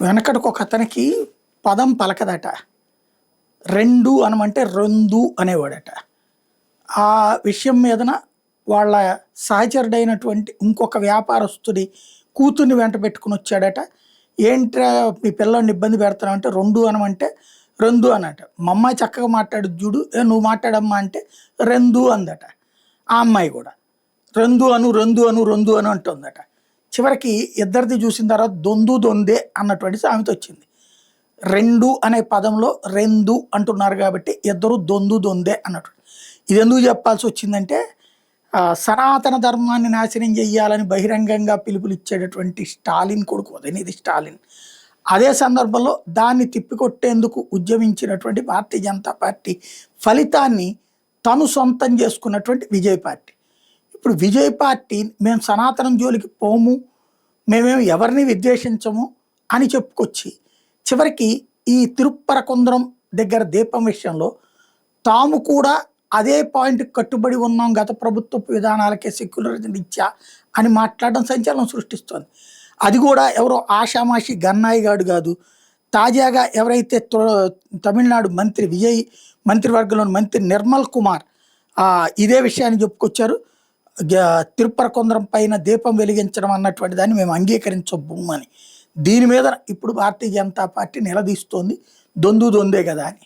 వెనకటికి ఒక అతనికి పదం పలకదట. రెండు అనమంటే రొందు అనేవాడట. ఆ విషయం మీదన వాళ్ళ సహచరుడైనటువంటి ఇంకొక వ్యాపారస్తుడి కూతుర్ని వెంట పెట్టుకుని వచ్చాడట. ఏంట్రా మీ పిల్లోడిని ఇబ్బంది పెడుతున్నావు అంటే, రెండు అనమంటే రెండు అనట. మా అమ్మాయి చక్కగా మాట్లాడు చూడు, నువ్వు మాట్లాడమ్మా అంటే రెండు అందట. ఆ అమ్మాయి కూడా రెండు అను రెండు అను రెండు అను అంటుందట. చివరికి ఇద్దరిది చూసిన తర్వాత దొందు దొందే అన్నటువంటి సామెత వచ్చింది. రెండు అనే పదంలో రెండు అంటున్నారు కాబట్టి ఇద్దరు దొందు దొందే అన్నట్టు. ఇది ఎందుకు చెప్పాల్సి వచ్చిందంటే, సనాతన ధర్మాన్ని నాశనం చెయ్యాలని బహిరంగంగా పిలుపులు ఇచ్చేటటువంటి స్టాలిన్ కొడుకు ఉదయనిధి స్టాలిన్, అదే సందర్భంలో దాన్ని తిప్పికొట్టేందుకు ఉద్యమించినటువంటి భారతీయ జనతా పార్టీ ఫలితాన్ని తను సొంతం చేసుకున్నటువంటి విజయ్ పార్టీ. ఇప్పుడు విజయ్ పార్టీ మేము సనాతనం జోలికి పోము, మేమేమి ఎవరిని విద్వేషించము అని చెప్పుకొచ్చి చివరికి ఈ తిరుప్పరకుంద్రం దగ్గర దీపం విషయంలో తాము కూడా అదే పాయింట్కి కట్టుబడి ఉన్నాం, గత ప్రభుత్వపు విధానాలకే సెక్యులరిజం ఇచ్చా అని మాట్లాడడం సంచలనం సృష్టిస్తోంది. అది కూడా ఎవరో ఆషామాషి గన్నాయిగాడు కాదు. తాజాగా ఎవరైతే తమిళనాడు మంత్రి మంత్రివర్గంలోని మంత్రి నిర్మల్ కుమార్ ఇదే విషయాన్ని చెప్పుకొచ్చారు. తిరుపరకుంద్రం పైన దీపం వెలిగించడం అన్నటువంటి దాన్ని మేము అంగీకరించబు అని. దీని మీద ఇప్పుడు భారతీయ జనతా పార్టీ నిలదీస్తోంది, దొందు దొందే కదా అని.